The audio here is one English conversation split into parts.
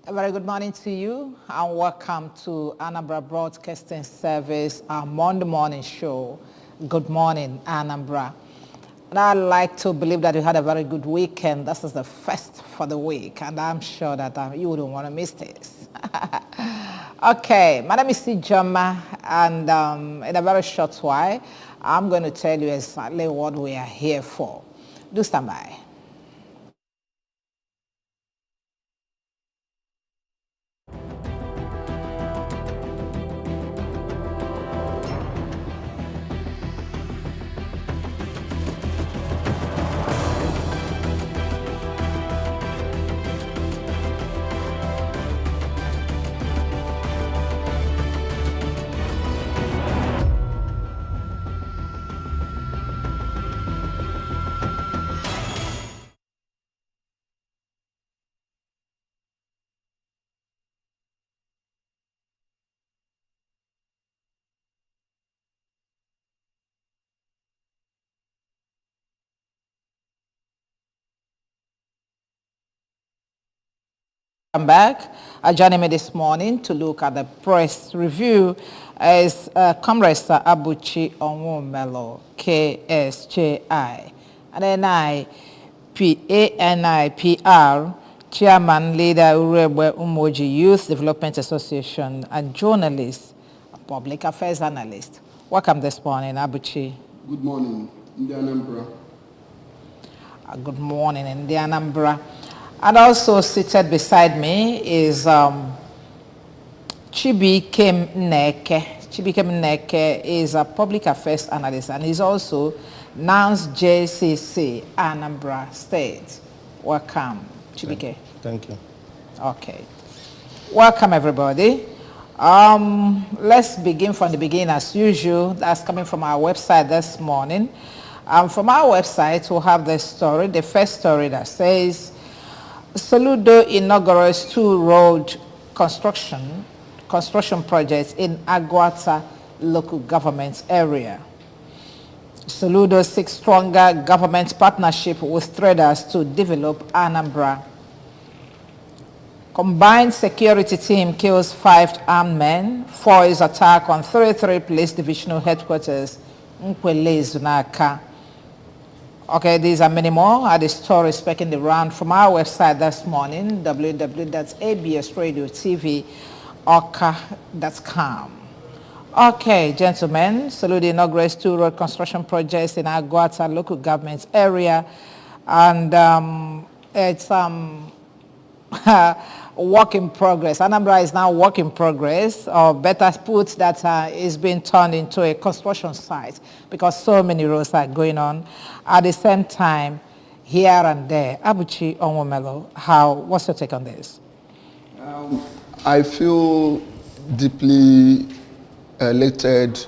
A very good morning to you and welcome to Anambra Broadcasting Service, our Monday morning show. Good morning, Anambra. And I'd like to believe that you had a very good weekend. This is the first for the week, and I'm sure that you wouldn't want to miss this. Okay, my name is Sijoma, and in a very short while, I'm going to tell you exactly what we are here for. Do stand by. I'm back. Joining me this morning to look at the press review is Comrade Abuchi Onwumelo, KSJI, and NIPR, Chairman, Leader Urebe Umoji Youth Development Association, and journalist, a public affairs analyst. Welcome this morning, Abuchi. Good morning, Indianambra. Good morning, Indianambra. And also seated beside me is Chibuikem Nneke. Chibuikem Nneke is a public affairs analyst and is also NANS JCC, Anambra State. Welcome, Chibuike. Thank you. Okay. Welcome, everybody. Let's begin from the beginning as usual. That's coming from our website this morning. From our website, we'll have the story, the first story that says, Soludo inaugurates two road construction projects in Agwata local government area. Soludo seeks stronger government partnership with traders to develop Anambra. Combined security team kills 5 armed men, foils attack on 33 police divisional headquarters, Nkwele Zunaka. Okay, these are many more. The story speaking the round from our website this morning, www.absradiotvok.com. Okay, gentlemen, Soludo inaugurates 2 road construction projects in Agwata local government area, and it's work in progress. Anambra is now work in progress, or better put, that is being turned into a construction site because so many roads are going on at the same time here and there. Abuchi Onwumelo, what's your take on this? I feel deeply elated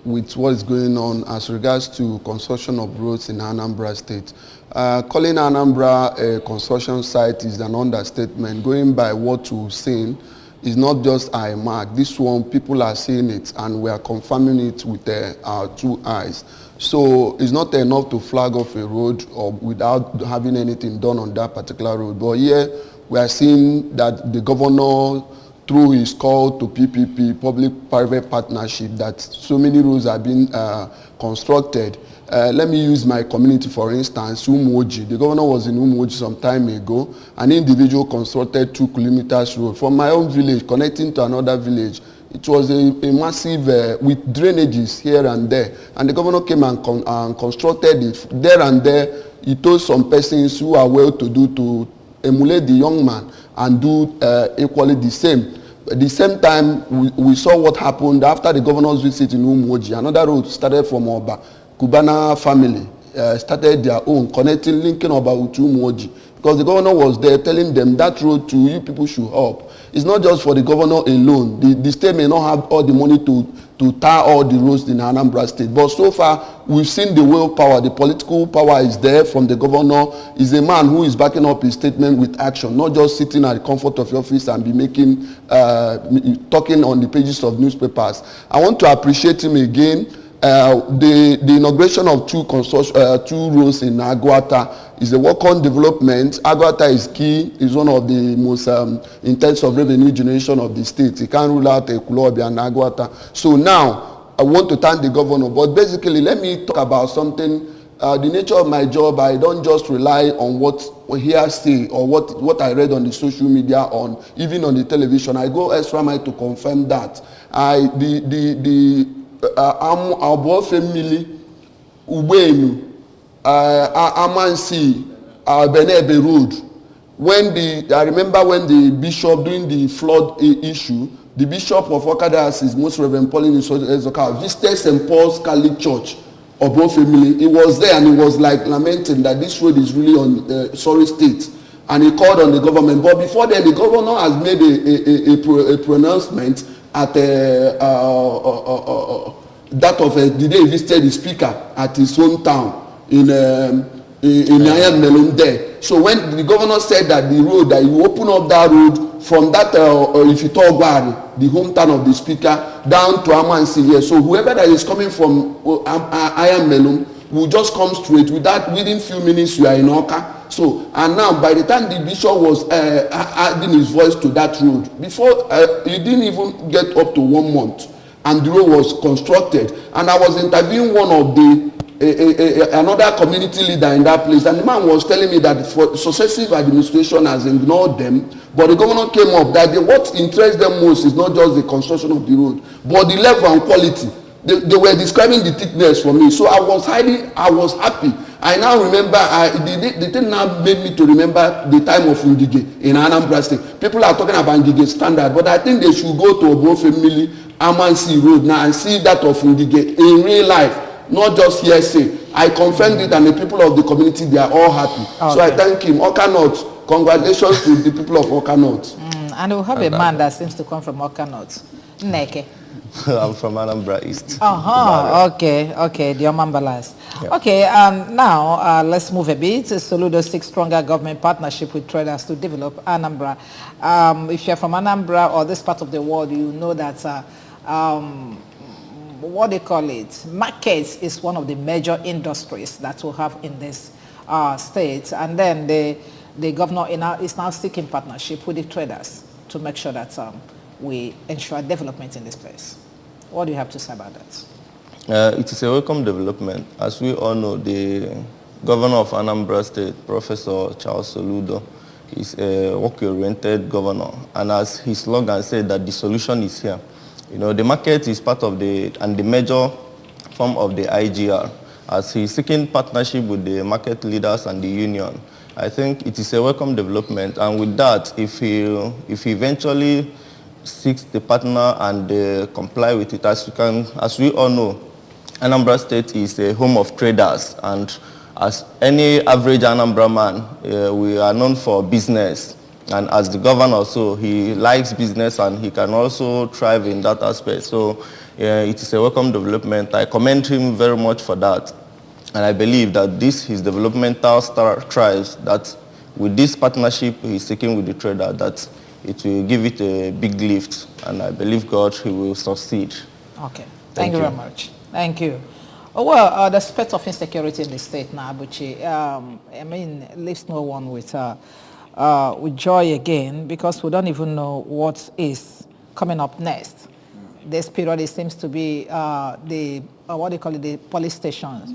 with what is going on as regards to construction of roads in Anambra State. Calling Anambra a construction site is an understatement. Going by what we've seen is not just a mark. This one, people are seeing it and we are confirming it with our 2 eyes. So it's not enough to flag off a road or without having anything done on that particular road. But here we are seeing that the governor, through his call to PPP, public-private partnership, that so many roads are being constructed. Let me use my community, for instance, Umoji. The governor was in Umoji some time ago. An individual constructed 2 kilometers road from my own village connecting to another village. It was a massive, with drainages here and there. And the governor came and constructed it. There and there, he told some persons who are well-to-do to emulate the young man and do equally the same. At the same time, we saw what happened after the governor's visit in Umoji. Another road started from Oba. Kubana family started their own, linking Oba with Umoji. Because the governor was there telling them that road to you people should help. It's not just for the governor alone. The state may not have all the money to tar all the roads in Anambra State. But so far, we've seen the willpower, the political power is there from the governor. He's a man who is backing up his statement with action, not just sitting at the comfort of your office and be talking on the pages of newspapers. I want to appreciate him again The inauguration of two roads in Agwata is a welcome development. Agwata is key, is one of the most in terms of revenue generation of the state. You can't rule out Ekulobia and Agwata. So now, I want to thank the governor, but basically, let me talk about something. The nature of my job, I don't just rely on what hearsay or what I read on the social media, on even on the television. I go extra mile to confirm that. Our family, Ubenu, Amansi, Benebe Road. I remember when the bishop during the flood issue, the bishop of Okada, most Reverend Pauline Ezoka, visited St. Paul's Catholic Church. Obo family, he was there and he was like lamenting that this road is really on sorry state, and he called on the government. But before then, the governor has made a pronouncement at that of the day he visited the speaker at his hometown in Ayam Melon there. So when the governor said that the road, that you open up that road from that Ifitogwari, the hometown of the speaker, down to Amansi here. So whoever that is coming from Ayam Melon will just come straight within few minutes you are in Oka. So, and now by the time the bishop was adding his voice to that road, before he didn't even get up to 1 month, and the road was constructed. And I was interviewing one of the another community leader in that place, and the man was telling me that for successive administration has ignored them, but the governor came up that what interests them most is not just the construction of the road, but the level and quality. They were describing the thickness for me, so I was happy. I now remember, the thing now made me to remember the time of Ngige in Anambra State. People are talking about Ngige standard, but I think they should go to Obo family, Amansi Road now and see that of Ngige in real life. Not just hearsay. I confirmed it, and the people of the community, they are all happy. Okay. So I thank him. Oka North, congratulations to the people of Oka North. And we have a man that seems to come from Oka North. Neke. I'm from Anambra East. Okay, the Omambalas. Yeah. Okay, now let's move a bit. Soludo seeks stronger government partnership with traders to develop Anambra. If you're from Anambra or this part of the world, you know that what they call it, markets is one of the major industries that we have in this state, and then the governor is now seeking partnership with the traders to make sure that we ensure development in this place. What do you have to say about that? It is a welcome development. As we all know, the governor of Anambra State, Professor Charles Soludo, is a work-oriented governor, and as his slogan said, that the solution is here. You know, the market is part of the major form of the IGR. As he's seeking partnership with the market leaders and the union, I think it is a welcome development. And with that, if he eventually seeks the partner and comply with it, as we all know, Anambra State is a home of traders, and as any average Anambra man, we are known for business. And as the governor, so he likes business and he can also thrive in that aspect. So it is a welcome development. I commend him very much for that. And I believe that his developmental strides, that with this partnership he's seeking with the trader, that it will give it a big lift. And I believe God, he will succeed. Okay. Thank you very much. Thank you. Oh, well, the spread of insecurity in the state now, Abuchi, I mean, leaves no one with joy again, because we don't even know what is coming up next. This period, it seems to be the police stations,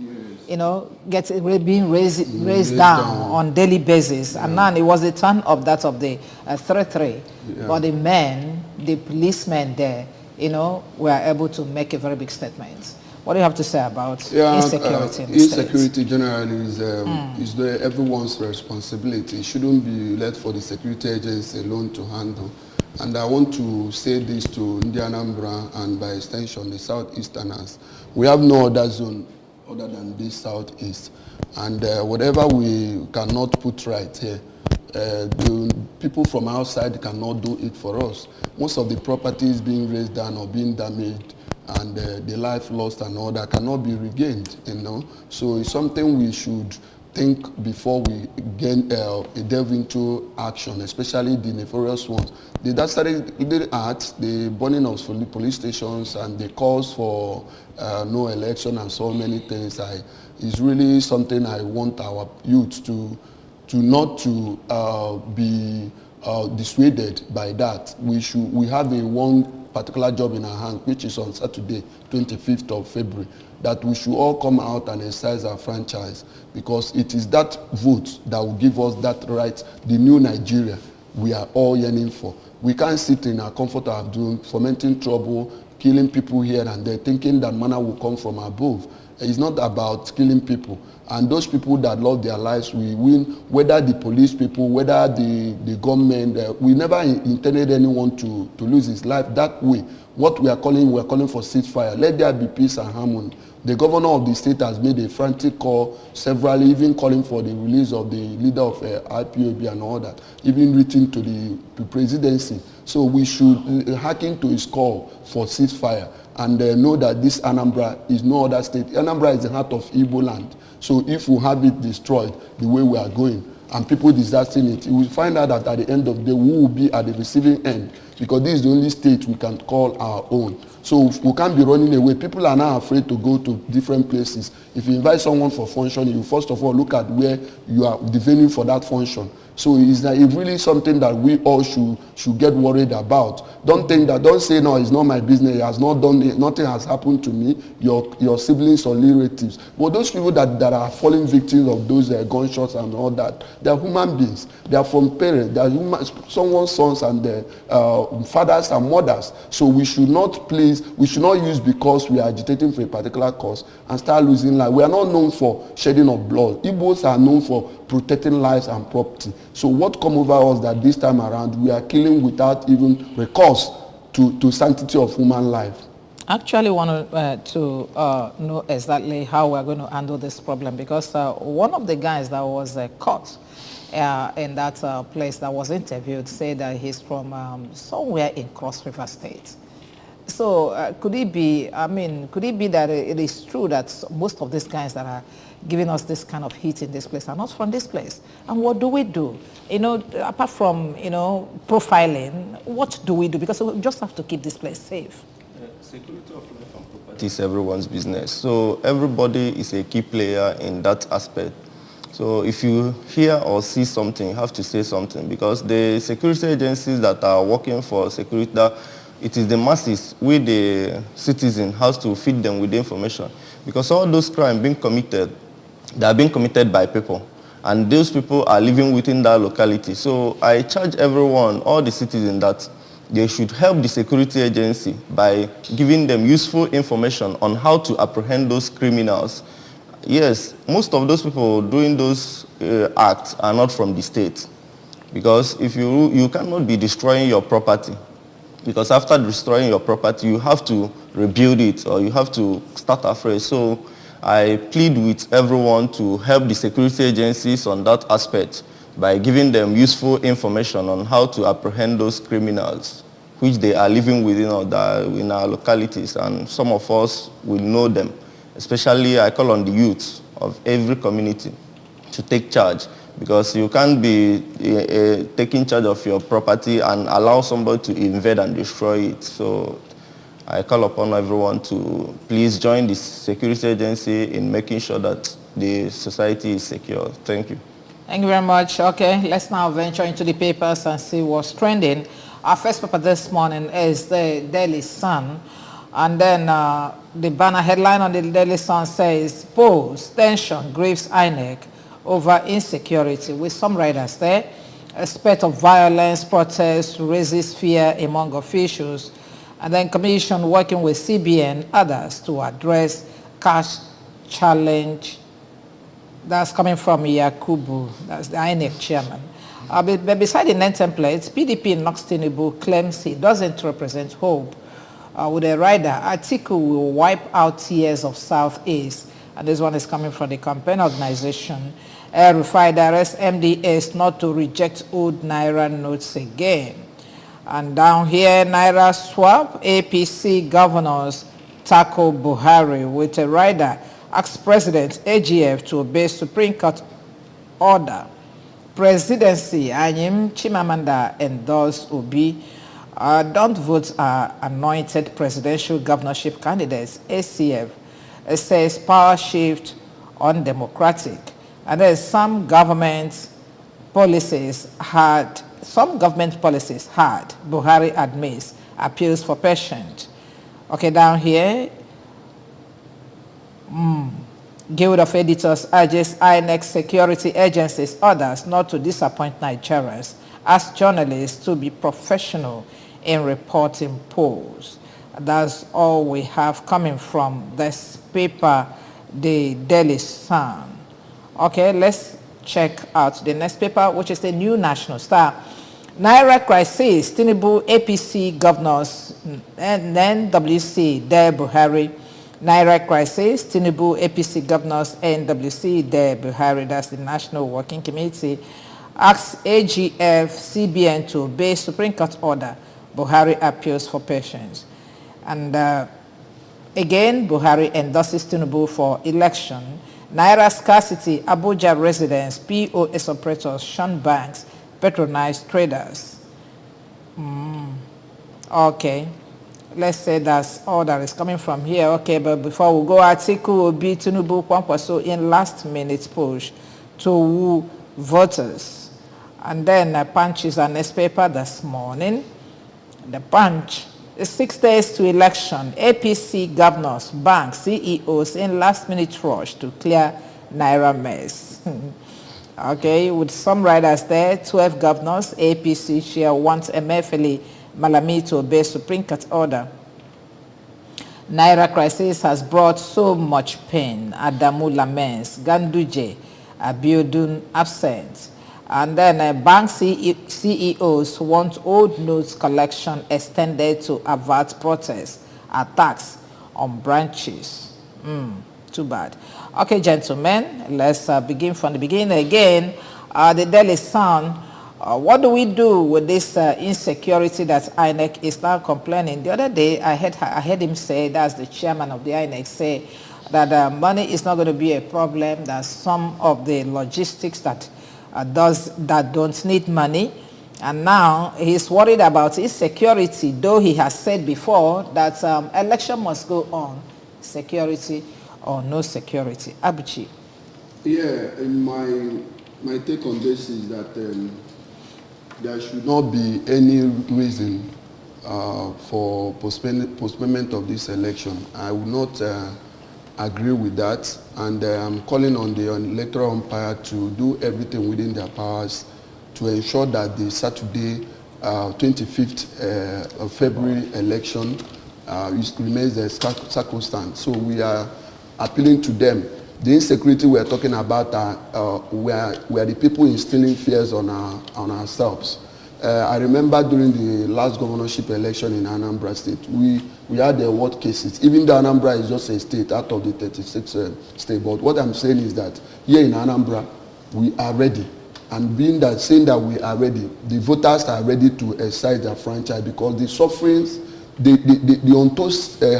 you know, being raised down on daily basis. And now it was the turn of that of the 3-3. But the men, the policemen there, you know, were able to make a very big statement. What do you have to say about insecurity in the insecurity States? generally is everyone's responsibility. It shouldn't be left for the security agency alone to handle. And I want to say this to Anambra and by extension the Southeasterners. We have no other zone other than this Southeast. And whatever we cannot put right here, the people from outside cannot do it for us. Most of the properties being raised down or being damaged, and the life lost and all that cannot be regained, you know. So it's something we should think before we delve into action, especially the nefarious ones. That started the burning of police stations and the calls for no election and so many things. Is really something I want our youth to not be dissuaded by that. We have one particular job in our hand, which is on Saturday, 25th of February, that we should all come out and exercise our franchise, because it is that vote that will give us that right, the new Nigeria we are all yearning for. We can't sit in our comfort of doing, fomenting trouble, killing people here and there, thinking that manna will come from above. It's not about killing people. And those people that lost their lives, we win, whether the police people, whether the government, we never intended anyone to lose his life that way. What we're calling for ceasefire. Let there be peace and harmony. The governor of the state has made a frantic call, severally, even calling for the release of the leader of IPOB and all that, even written to the presidency. So we should hearken to his call for ceasefire and know that this Anambra is no other state. Anambra is the heart of Igbo land. So if we have it destroyed the way we are going, and people disaster it, we will find out that at the end of the day, we will be at the receiving end, because this is the only state we can call our own. So we can't be running away. People are now afraid to go to different places. If you invite someone for function, you first of all look at where you are the venue for that function. So it's really something that we all should get worried about. Don't say, no, it's not my business, it has not done it, nothing has happened to me, your siblings or relatives. But those people that are falling victims of those gunshots and all that, they are human beings. They are from parents, they are someone's sons and their fathers and mothers. So we should not use because we are agitating for a particular cause and start losing life. We are not known for shedding of blood. Igbos are known for protecting lives and property. So what come over us that this time around we are killing without even recourse to sanctity of human life? Actually want to know exactly how we're going to handle this problem, because one of the guys that was caught in that place that was interviewed said that he's from somewhere in Cross River State. So could it be that it is true that most of these guys that are giving us this kind of heat in this place are not from this place? And what do we do? Apart from, profiling, what do we do? Because we just have to keep this place safe. Security of life and property is everyone's business. So everybody is a key player in that aspect. So if you hear or see something, you have to say something, because the security agencies that are working for security, it is the masses, we the citizen, has to feed them with the information. Because all those crimes being committed, they are being committed by people. And those people are living within that locality. So I charge everyone, all the citizens, that they should help the security agency by giving them useful information on how to apprehend those criminals. Yes, most of those people doing those acts are not from the state. Because if you cannot be destroying your property, because after destroying your property, you have to rebuild it or you have to start afresh. So I plead with everyone to help the security agencies on that aspect by giving them useful information on how to apprehend those criminals, which they are living within in our localities, and some of us will know them. Especially, I call on the youth of every community to take charge, because you can't be taking charge of your property and allow somebody to invade and destroy it. So I call upon everyone to please join the security agency in making sure that the society is secure. Thank you. Thank you very much. Okay, let's now venture into the papers and see what's trending. Our first paper this morning is the Daily Sun. And then the banner headline on the Daily Sun says, polls, tension, grieves INEC over insecurity, with some riders there. A spate of violence, protests, raises fear among officials. And then commission working with CBN, others, to address cash challenge. That's coming from Yakubu, that's the INEC chairman. But beside the name templates, PDP knocks Tinubu, claims he doesn't represent hope. With a rider, Atiku will wipe out tears of Southeast. And this one is coming from the campaign organization. El-Rufai directs MDS not to reject old Naira notes again. And down here, Naira swap, APC governors tackle Buhari with a rider, asks President AGF to obey Supreme Court order. Presidency, Anyim Chimamanda endorsed Obi. Don't vote anointed presidential governorship candidates. ACF says power shift undemocratic. And then some government policies had, Buhari admits, appeals for patience. Okay, down here, Guild of Editors urges INEC security agencies, others not to disappoint Nigerians, ask journalists to be professional in reporting polls. That's all we have coming from this paper, the Daily Sun. Okay, let's check out the next paper, which is the New National Star. Naira crisis, Tinubu APC governors and then WC, Dare Buhari. Naira crisis, Tinubu APC governors and WC, Dare Buhari, that's the National Working Committee, asks AGF, CBN to obey Supreme Court order. Buhari appeals for patience. And again, Buhari endorses Tinubu for election. Naira scarcity, Abuja residents, POS operators, shun banks, patronize traders. Okay, let's say that's all that is coming from here. Okay, but before we go, Atiku will be Tinubu Kwankwaso in last minute push to woo voters. And then Punch is our next paper this morning. The Punch is 6 days to election. APC governors, banks, CEOs in last minute rush to clear Naira mess. Okay, with some riders there, 12 governors, APC chair wants Emefiele Malami to obey Supreme Court order. Naira crisis has brought so much pain. Adamu laments, Ganduje, Abiodun absent. And then bank CEOs want old notes collection extended to avert protests, attacks on branches. Too bad. Okay, gentlemen, let's begin from the beginning again. The Daily Sun, what do we do with this insecurity that INEC is now complaining? The other day, I heard him say, that's the chairman of the INEC, say that money is not going to be a problem, that some of the logistics that don't need money, and now he's worried about his security, though he has said before that election must go on, security or no security. Abuchi. Yeah, and my take on this is that there should not be any reason for postponement of this election. I will not agree with that, and I'm calling on the electoral umpire to do everything within their powers to ensure that the Saturday 25th of February election remains a circumstance. So we are appealing to them. The insecurity we are talking about we are the people instilling fears on ourselves. I remember during the last governorship election in Anambra State, we had the ward cases. Even though Anambra is just a state out of the 36 state, but what I'm saying is that here in Anambra, we are ready. And saying that we are ready, the voters are ready to exercise their franchise, because the sufferings, the untold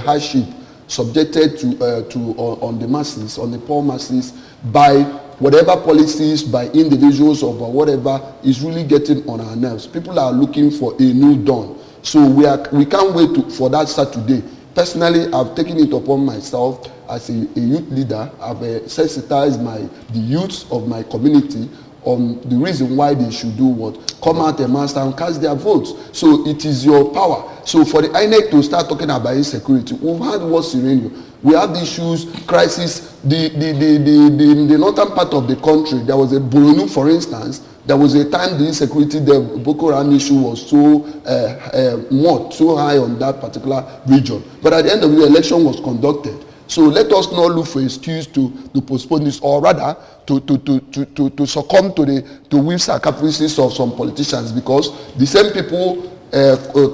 hardship subjected on the masses, on the poor masses, by whatever policies, by individuals or by whatever, is really getting on our nerves. People are looking for a new dawn. So we can't wait for that Saturday. Personally, I've taken it upon myself as a youth leader. I've sensitized the youths of my community on the reason why they should do what? Come out and master and cast their votes. So it is your power. So for the INEC to start talking about insecurity, we've had what's Sereno. We have the issues, crisis, the northern part of the country. There was a Borno, for instance. There was a time the insecurity, the Boko Haram issue was so high on that particular region. But at the end of the election was conducted. So let us not look for excuse to postpone this, or rather to succumb to whims and caprices of some politicians, because the same people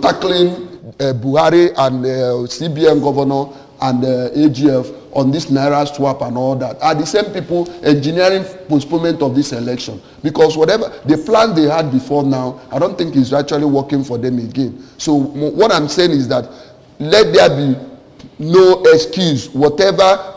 tackling Buhari and CBN governor and AGF on this Naira swap and all that are the same people engineering postponement of this election, because whatever the plan they had before now, I don't think is actually working for them again. So what I'm saying is that let there be no excuse, whatsoever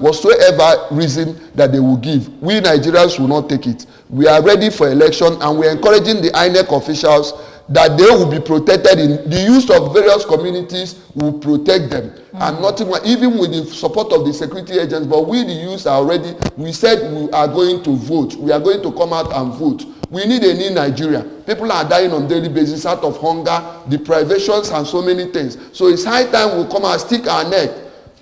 reason that they will give. We Nigerians will not take it. We are ready for election, and we are encouraging the INEC officials that they will be protected. In the use of various communities will protect them, and nothing more, even with the support of the security agents. But we, the youth, are ready. We said we are going to vote. We are going to come out and vote. We need a new Nigeria. People are dying on a daily basis out of hunger, deprivations, and so many things. So it's high time we come and stick our neck.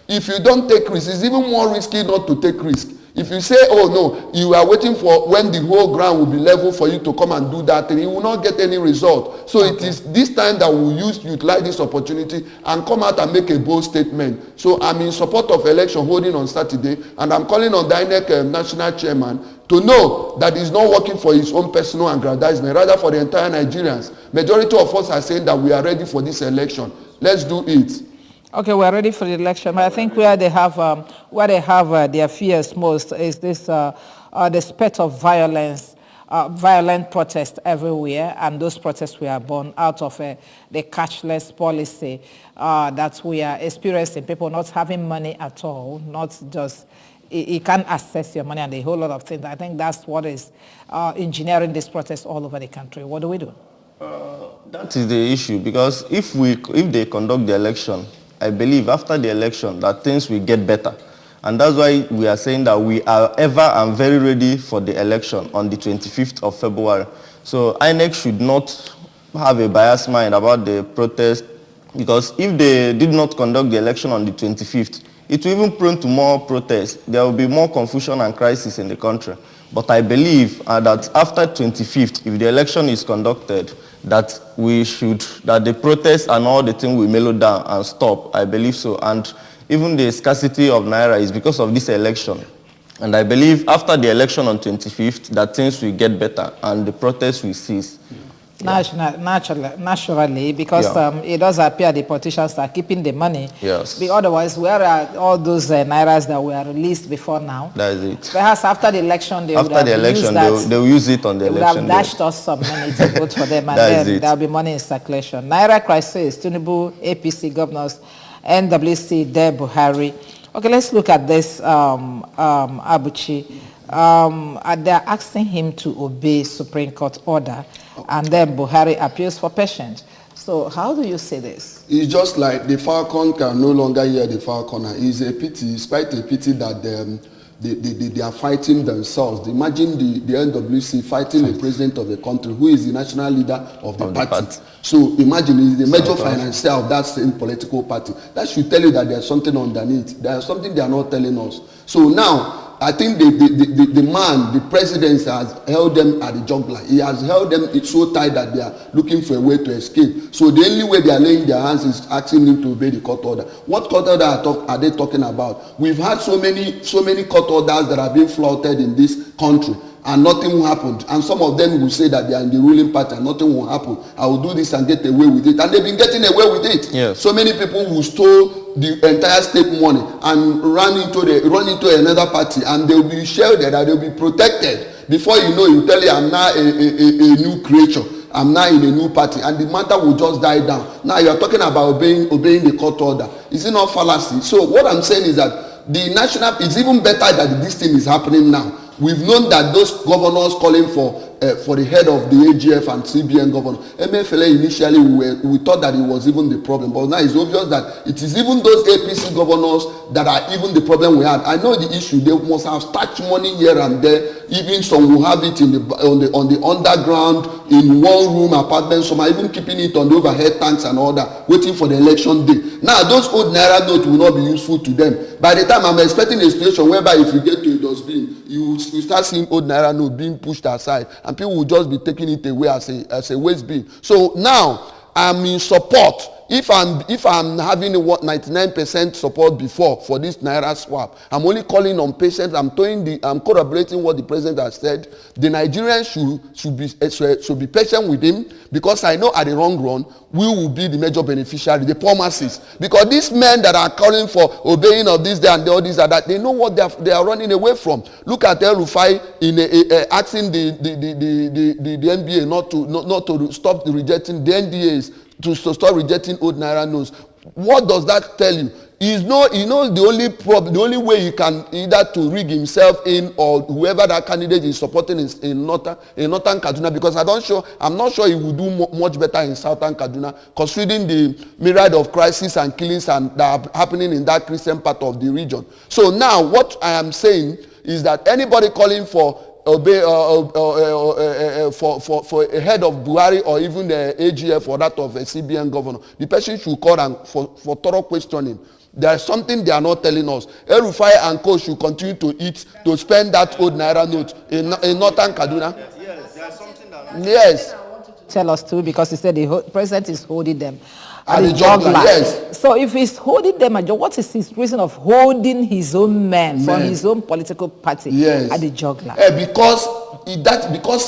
If you don't take risks, it's even more risky not to take risk. If you say, oh no, you are waiting for when the whole ground will be level for you to come and do that thing, you will not get any result. So it is this time that we utilize this opportunity and come out and make a bold statement. So I'm in support of election holding on Saturday, and I'm calling on the INEC national chairman to know that he's not working for his own personal aggrandizement, rather for the entire Nigerians. Majority of us are saying that we are ready for this election. Let's do it. Okay, we're ready for the election, but I think where they have their fears most is this the spate of violence, violent protests everywhere, and those protests were born out of the cashless policy that we are experiencing. People not having money at all, not just you can't access your money and a whole lot of things. I think that's what is engineering this protest all over the country. What do we do? That is the issue, because if they conduct the election, I believe after the election that things will get better. And that's why we are saying that we are ever and very ready for the election on the 25th of February. So INEC should not have a biased mind about the protest, because if they did not conduct the election on the 25th, it will even prone to more protests. There will be more confusion and crisis in the country. But I believe that after 25th, if the election is conducted, that the protests and all the things will mellow down and stop. I believe so. And even the scarcity of Naira is because of this election. And I believe after the election on 25th, that things will get better and the protests will cease. Naturally, because it does appear the politicians are keeping the money. Yes. Otherwise, where are all those Nairas that were released before now? That is it. Perhaps after the election, they will use it on the election. They would have dashed us some money to vote for them, and then there will be money in circulation. Naira crisis, Tinubu, APC governors, NWC, Deb Buhari. Okay, let's look at this, Abuchi. They're asking him to obey Supreme Court order, and then Buhari appeals for patience. So how do you see this? It's just like the falcon can no longer hear the falconer. It's a pity. It's quite a pity that they are fighting themselves. Imagine the NWC fighting the president of the country, who is the national leader of the party. So imagine he's the major financier of that same political party. That should tell you that there's something underneath. There's something they are not telling us. So now, I think the president has held them at the jugular. He has held them so tight that they are looking for a way to escape. So the only way they are laying their hands is asking him to obey the court order. What court order are they talking about? We've had so many court orders that have been flouted in this country, and nothing will happen. And some of them will say that they are in the ruling party and nothing will happen. I will do this and get away with it. And they've been getting away with it. Yes. So many people who stole the entire state money and run into another party, and they'll be shielded and they'll be protected. Before you know, you tell you, I'm now a new creature. I'm now in a new party, and the matter will just die down. Now you're talking about obeying the court order. Is it not fallacy? So what I'm saying is that it's even better that this thing is happening now. We've known that those governors calling for the head of the AGF and CBN governor, MFLA initially we thought that it was even the problem, but now it's obvious that it is even those APC governors that are even the problem we had. I know the issue. They must have stashed money here and there. Even some will have it on the underground in one room apartments. Some are even keeping it on the overhead tanks and all that, waiting for the election day. Now those old Naira notes will not be useful to them. By the time I'm expecting a situation whereby if you get to a dustbin, you start seeing old Naira note being pushed aside, and people will just be taking it away as a waste bin. So now I'm in support. If I'm having 99% support before for this Naira swap, I'm only calling on patience. I'm corroborating what the president has said. The Nigerians should be patient with him, because I know at the long run we will be the major beneficiary, the poor masses. Because these men that are calling for obeying of this day and all this and that, they know what they are running away from. Look at El Rufai asking the NBA not to stop rejecting the NDAs, to start rejecting old Naira notes. What does that tell you? The only way he can either to rig himself in or whoever that candidate is supporting is in northern Kaduna, because I'm not sure he will do much better in southern Kaduna, considering the myriad of crises and killings that are happening in that Christian part of the region. So now what I am saying is that anybody calling for for a head of Buhari or even the AGF or that of a CBN governor, the person should call and for thorough questioning. There is something they are not telling us. El-Rufai and co should continue to spend that old naira note in northern Kaduna. Yes, there is something that. Yes. Tell us too, because he said the president is holding them At the jugular, yes. So if he's holding them at what is his reason of holding his own men from his own political party at the jugular? Because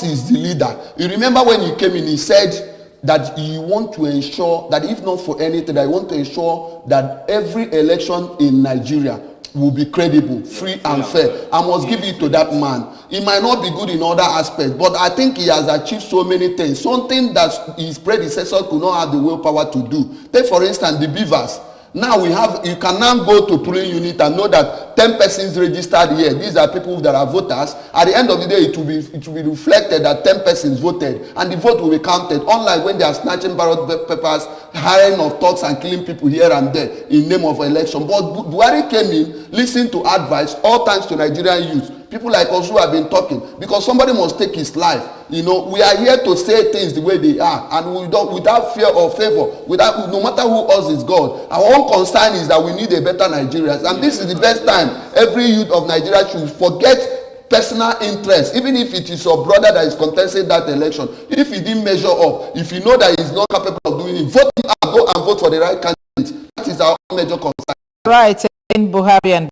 he's the leader. You remember when he came in, he said that he want to ensure that if not for anything, that he want to ensure that every election in Nigeria will be credible, free and fair. I must give it to that man. He might not be good in other aspects, but I think he has achieved so many things. Something that his predecessor could not have the willpower to do. Take for instance the beavers. Now you can now go to polling unit and know that 10 persons registered here. These are people that are voters. At the end of the day, it will be reflected that 10 persons voted, and the vote will be counted. Unlike when they are snatching ballot papers, hiring of thugs and killing people here and there in name of election. But Buhari came in, listened to advice, all thanks to Nigerian youth. People like us who have been talking, because somebody must take his life. We are here to say things the way they are, and without fear or favor, no matter who else is God. Our own concern is that we need a better Nigeria, and this is the best time every youth of Nigeria should forget personal interest, even if it is your brother that is contesting that election. If he didn't measure up, if you know that he's not capable of doing it, vote him out, go and vote for the right candidate. That is our major concern. Right, in Buhari and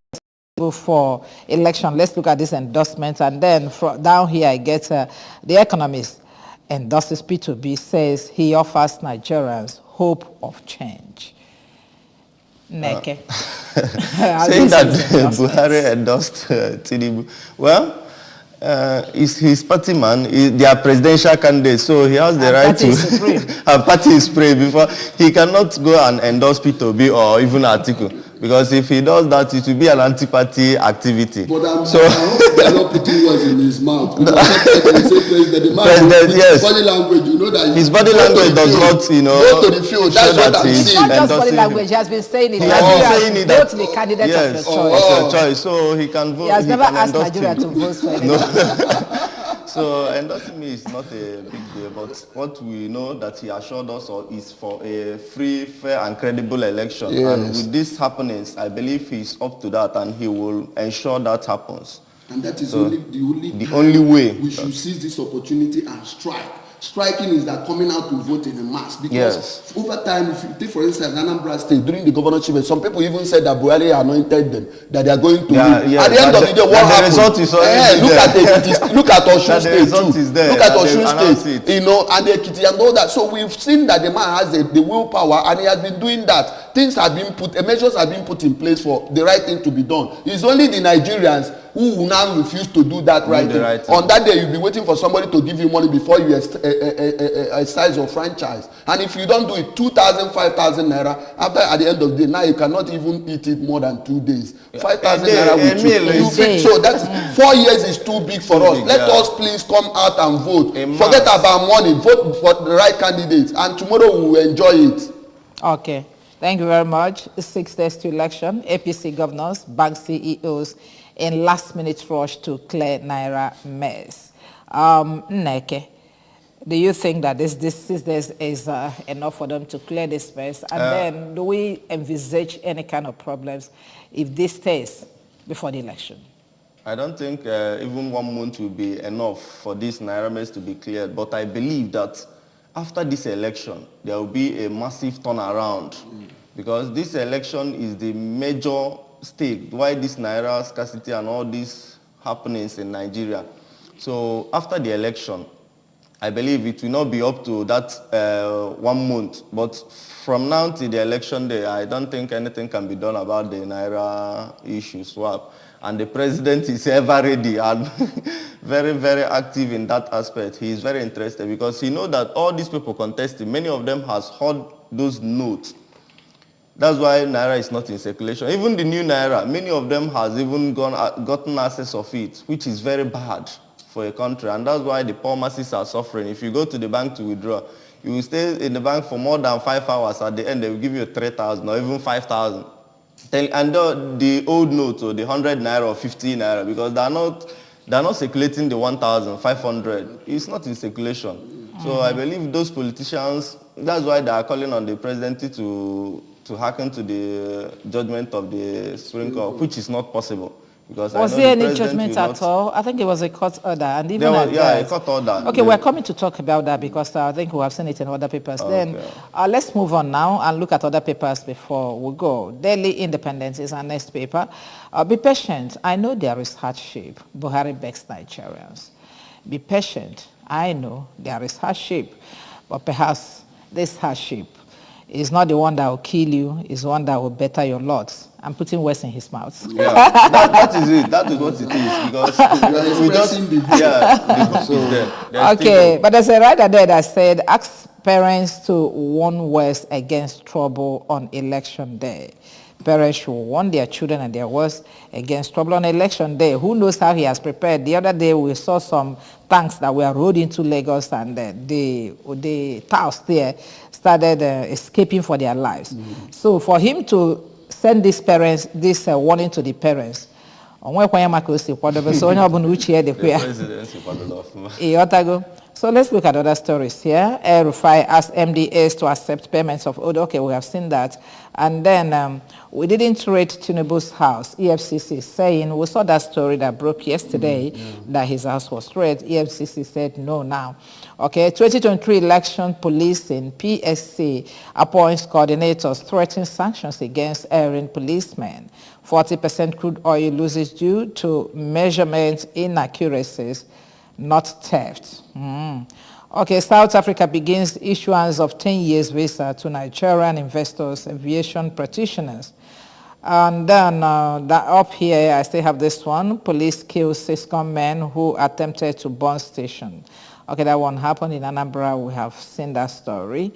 for election, let's look at this endorsement, and then down here I get the Economist endorses P2B, says he offers Nigerians hope of change. Neke. Saying that Buhari endorsed Tinubu. Well, is his party man, their presidential candidate, so he has the right to our party is supreme before he cannot go and endorse P2B or even Atiku. Because if he does that, it will be an anti-party activity. But I hope they are not putting words in his mouth. Yes. Body language, you know that his body language does not, go to the field. That's what I'm saying. It's not just body language. He has been saying it. He has been saying it. Vote the candidate of your choice. Of your choice. So he can vote. He has never asked Nigeria to vote for him. So endorsing me is not a big deal, but what we know that he assured us is for a free, fair and credible election. Yes. And with these happenings, I believe he's up to that and he will ensure that happens. And that is so the only way we should seize this opportunity and strike. Striking is that coming out to vote in a mass, because over time, if you take for instance Anambra State during the governorship, some people even said that Buhari anointed them, that they are going to win. At the end of the day, what happened? Look at Osun State too. Look at Osun State, and Ekiti and all that. So we've seen that the man has the willpower, and he has been doing that. Things have been measures have been put in place for the right thing to be done. It's only the Nigerians who will now refuse to do that right thing. On that day, you'll be waiting for somebody to give you money before you exercise your franchise. And if you don't do it, 2,000, 5,000 naira, at the end of the day, now you cannot even eat it more than 2 days. 5,000 naira with you. So that's 4 years is too big for us. Let us please come out and vote. Forget about money. Vote for the right candidates, and tomorrow we will enjoy it. Okay. Thank you very much. 6 days to election. APC governors, bank CEOs in last-minute rush to clear Naira mess. Neke, do you think that this 6 days is enough for them to clear this mess? And then do we envisage any kind of problems if this stays before the election? I don't think even 1 month will be enough for this Naira mess to be cleared. But I believe that after this election, there will be a massive turnaround. Because this election is the major stake why this Naira scarcity and all these happenings in Nigeria. So after the election, I believe it will not be up to that 1 month. But from now to the election day, I don't think anything can be done about the Naira issue swap. And the president is ever ready and very, very active in that aspect. He is very interested because he knows that all these people contesting, many of them has heard those notes That's why Naira is not in circulation. Even the new Naira, many of them has even gotten access of it, which is very bad for a country. And that's why the poor masses are suffering. If you go to the bank to withdraw, you will stay in the bank for more than 5 hours. At the end, they will give you 3,000 or even 5,000. And the old notes or the 100 Naira or 50 Naira, because they're not circulating the 1,500. It's not in circulation. So I believe those politicians, that's why they are calling on the presidency to hearken to the judgment of the Supreme Court, which is not possible. Because Was there any judgment at all? I think it was a court order. And even a court order. Okay, we're coming to talk about that because I think we have seen it in other papers. Okay. Then let's move on now and look at other papers before we go. Daily Independence is our next paper. Be patient. I know there is hardship. Buhari begs Nigerians. Be patient. I know there is hardship. But perhaps this hardship is not the one that will kill you, it's the one that will better your lot. I'm putting words in his mouth. Yeah, that is it. That is what it is. Because we just, the hope is there. Okay, but there's a writer there that said, ask parents to warn words against trouble on election day. Parents should warn their children and their words against trouble on election day. Who knows how he has prepared? The other day we saw some tanks that were rode into Lagos and the touts there started escaping for their lives. So for him to send these parents, this warning to the parents, so let's look at other stories here. El-Rufai asked MDAs to accept payments of ODA. Okay, we have seen that. And then we didn't raid Tinubu's house. EFCC saying, we saw that story that broke yesterday, that his house was raided. EFCC said no now. Okay, 2023 election policing, PSC appoints coordinators threatening sanctions against erring policemen. 40% crude oil loses due to measurement inaccuracies, not theft. Okay, South Africa begins issuance of 10 years visa to Nigerian investors, aviation practitioners. And then up here, I still have this one. Police kill 6 gunmen who attempted to burn station. Okay, that one happened in Anambra. We have seen that story.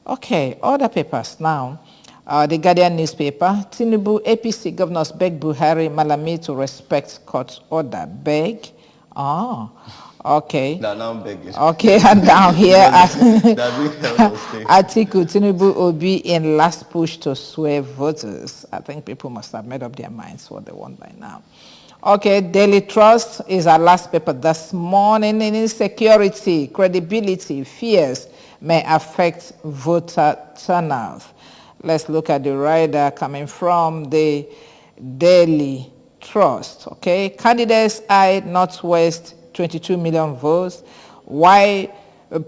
Okay, other papers now. The Guardian newspaper, Tinubu APC governors beg Buhari Malami to respect court order. Beg? Oh, okay. Now I'm begging. Okay, and down here, Atiku Tinubu will be in last push to sway voters. I think people must have made up their minds what they want by now. Okay, Daily Trust is our last paper this morning. Insecurity, credibility, fears may affect voter turnout. Let's look at the rider coming from the Daily Trust. Okay, candidates eyed Northwest 22 million votes. Why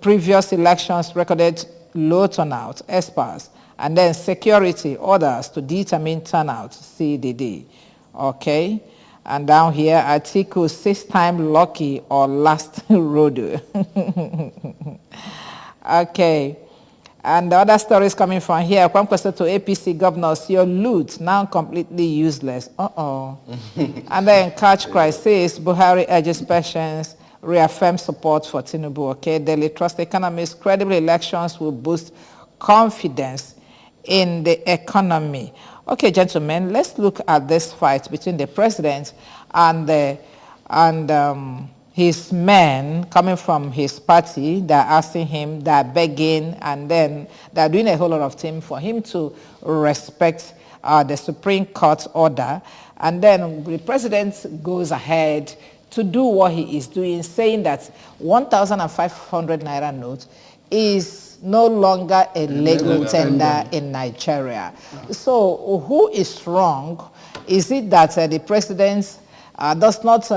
previous elections recorded low turnout, experts, and then security orders to determine turnout, CDD. Okay, and down here, Atiku 6-time lucky or last rodeo. Okay. And the other stories coming from here, Kwamkwasa to APC governors, your loot now completely useless. And then Catch Crisis, Buhari urges patience, reaffirm support for Tinubu. Okay, Daily Trust economists, credible elections will boost confidence in the economy. Okay, gentlemen, let's look at this fight between the president and his men coming from his party. They're asking him, they're begging, and then they're doing a whole lot of things for him to respect the Supreme Court order. And then the president goes ahead to do what he is doing, saying that 1,500 Naira note is no longer a legal tender in Nigeria. So who is wrong? Is it that the president does not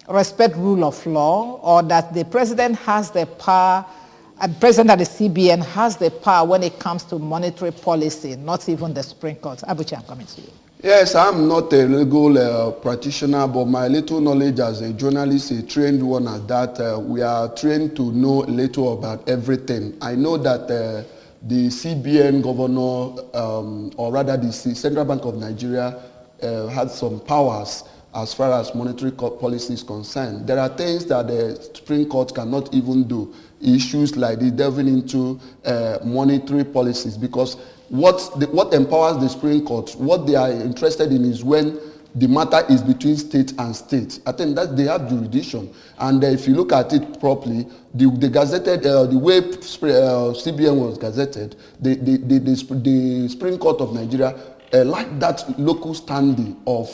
respect rule of law, or that the president has the power, and the president of the CBN has the power when it comes to monetary policy, not even the Supreme Court? Abuchi, I'm coming to you. Yes, I'm not a legal practitioner, but my little knowledge as a journalist, a trained one at that, we are trained to know a little about everything. I know that the CBN governor, or rather the Central Bank of Nigeria, had some powers as far as monetary policy is concerned. There are things that the Supreme Court cannot even do, issues like the delving into monetary policies, because what empowers the Supreme Court, what they are interested in is when the matter is between state and state. I think that they have jurisdiction, and if you look at it properly, the gazetted, the way CBN was gazetted, the Supreme Court of Nigeria like that local standing of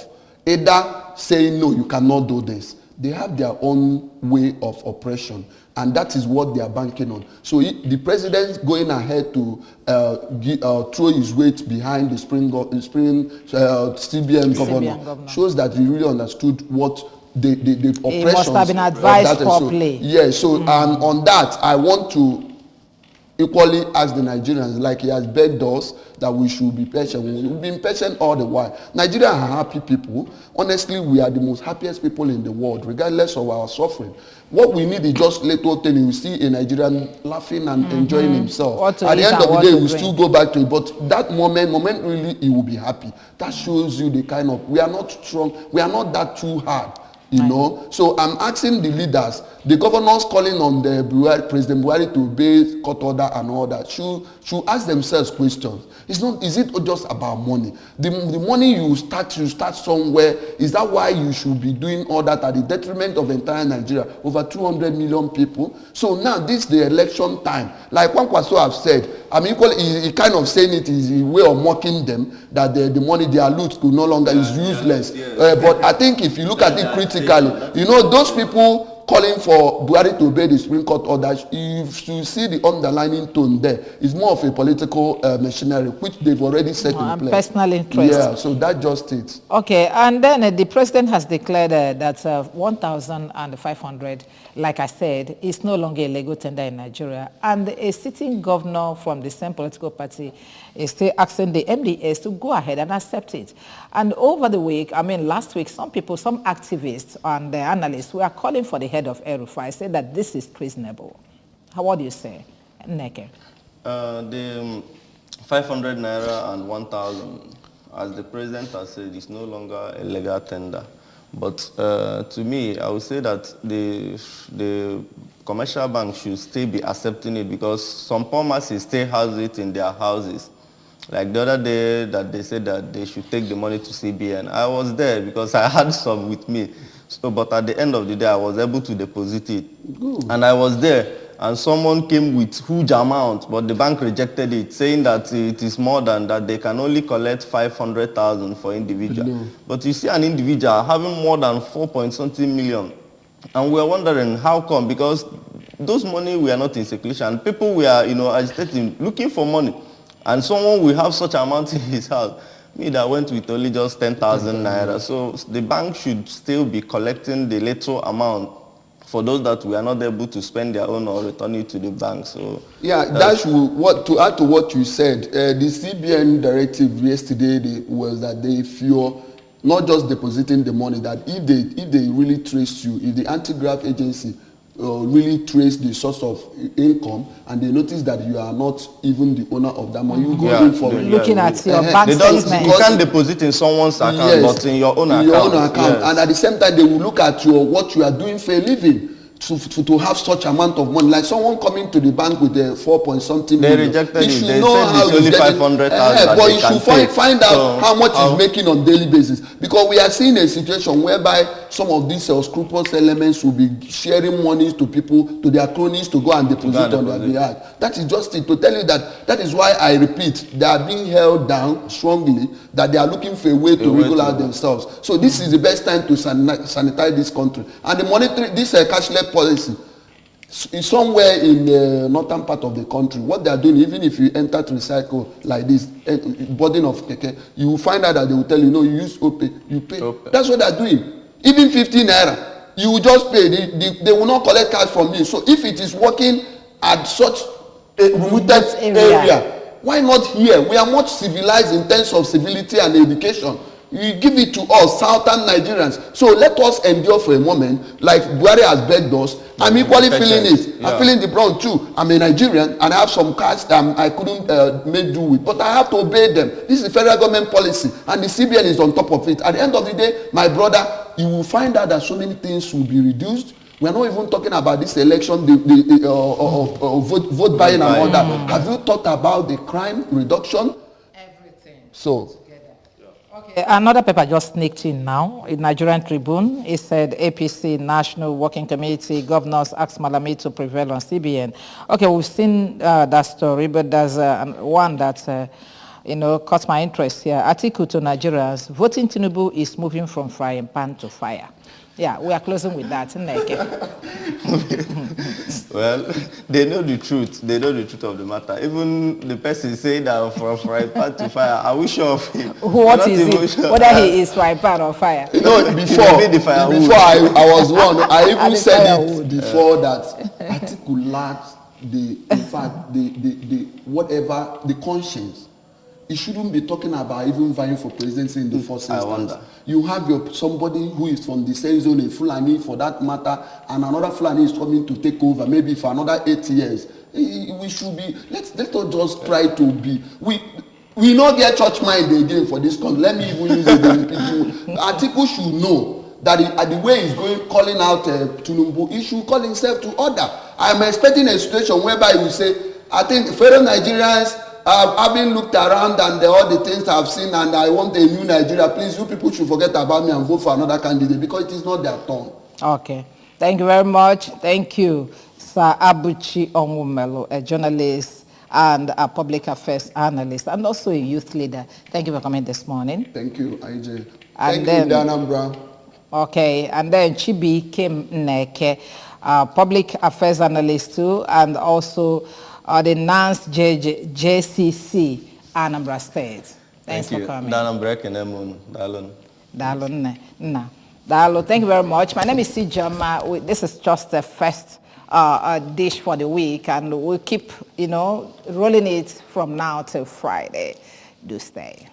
either saying no, you cannot do this. They have their own way of oppression, and that is what they are banking on. So the president going ahead to throw his weight behind the CBN governor shows that he really understood what the oppression. He must have been advised properly. So on that, I want to equally ask the Nigerians, like he has begged us, that we should be patient. We've been patient all the while. Nigerians are happy people. Honestly, we are the most happiest people in the world, regardless of our suffering. What we need is just little thing. You see a Nigerian laughing and enjoying himself. At the end of the day, we still go back to it. But that moment really, he will be happy. That shows you the kind of, we are not strong. We are not that too hard. You know, so I'm asking the leaders, the governors calling on the President Buhari to obey court order and all that, should ask themselves questions. It's not, is it just about money? The money you start somewhere. Is that why you should be doing all that at the detriment of entire Nigeria? Over 200 million people. So now this is the election time. Like Kwankwaso have said, I'm equally, he kind of saying it is a way of mocking them, that the money they are loot could no longer is useless. But I think if you look at it critically, you know, those people calling for Buhari to obey the Supreme Court orders, you should see the underlying tone there. It's more of a political machinery, which they've already set in place. Personal interest. Yeah, so that just it. Okay, and then the president has declared that 1,500, like I said, is no longer a legal tender in Nigeria. And a sitting governor from the same political party is still asking the MDAs to go ahead and accept it. And over the week, I mean last week, some activists and analysts were calling for the head of El-Rufai, said that this is treasonable. What do you say, Neke? The 500 naira and 1,000, as the president has said, is no longer a legal tender. But to me, I would say that the commercial bank should still be accepting it, because some poor masses still house it in their houses. Like the other day that they said that they should take the money to CBN. I was there because I had some with me. So, but at the end of the day, I was able to deposit it. Good. And I was there, and someone came with huge amount, but the bank rejected it, saying that it is more than that. They can only collect 500,000 for individual. No. But you see an individual having more than 4.something million. And we are wondering how come, because those money were not in circulation. People were, agitating, looking for money. And someone will have such amount in his house. Me that went with only just 10,000 naira. So the bank should still be collecting the little amount for those that were not able to spend their own or return it to the bank. So yeah, to add to what you said, the CBN directive yesterday was that if you're not just depositing the money, that if they really trace you, if the anti-graft agency really trace the source of income, and they notice that you are not even the owner of that money, you go in for looking at your bank statement. You can't deposit in someone's account, yes, but in your own account. Your own account. Yes. And at the same time, they will look at what you are doing for a living. To have such amount of money, like someone coming to the bank with a 4.something million. They rejected it. They said how it's only 500,000. But you should find out how much he's making on daily basis, because we are seeing a situation whereby some of these scrupulous elements will be sharing monies to people, to their cronies, to go and deposit on their behalf. That is just it. To tell you that is why I repeat, they are being held down strongly, that they are looking for a way to regulate themselves. So this is the best time to sanitize this country. And the monetary, this cashless policy is somewhere in the northern part of the country. What they are doing, even if you enter to recycle like this, burden of keke, you will find out that they will tell you, no, you use OPay, you pay. That's what they are doing. Even 15 naira, you will just pay. They will not collect cash from you. So if it is working at such a remote area, why not here? We are much civilized in terms of civility and education. You give it to us, southern Nigerians. So let us endure for a moment, like Buhari has begged us. I'm equally feeling it. Yeah. I'm feeling the brown too. I'm a Nigerian, and I have some cards that I couldn't make do with, but I have to obey them. This is the federal government policy, and the CBN is on top of it. At the end of the day, my brother, you will find out that so many things will be reduced. We are not even talking about this election, vote buying and all that. Have you thought about the crime reduction? So, Okay, another paper just sneaked in now, in Nigerian Tribune. It said APC National Working Committee governors asked Malami to prevail on CBN. Okay, we've seen that story, but there's one that, caught my interest here. Article to Nigerians, voting Tinubu is moving from frying pan to fire. Yeah, we are closing with that. Well, they know the truth. They know the truth of the matter. Even the person saying that from frying pan to fire, are we sure of him? What is it? Sure. Whether he is frying pan or fire? Before I was one, I even said it before that article lacks the conscience. He shouldn't be talking about even vying for presidency in the first instance. You have somebody who is from the same zone in Fulani, for that matter, and another Fulani is coming to take over maybe for another 8 years. We should be, let's not just try to be, we not get church mind again for this country. Let me even use it. Article should know that the way he's going, calling out Tinubu, he should call himself to order. I'm expecting a situation whereby he will say, I think fellow Nigerians, having looked around and all the things I've seen, and I want a new Nigeria, please, you people should forget about me and vote for another candidate, because it is not their turn. Okay. Thank you very much. Thank you, Sir Abuchi Onwumelu, a journalist and a public affairs analyst, and also a youth leader. Thank you for coming this morning. Thank you, IJ. Thank you, Dana Brown. Okay, and then Chibi Kim Neke, public affairs analyst too, and also the NANS JCC, Anambra State. Thanks for coming. Thank you very much. My name is Sijama. This is just the first dish for the week, and we'll keep, rolling it from now till Friday. Do stay.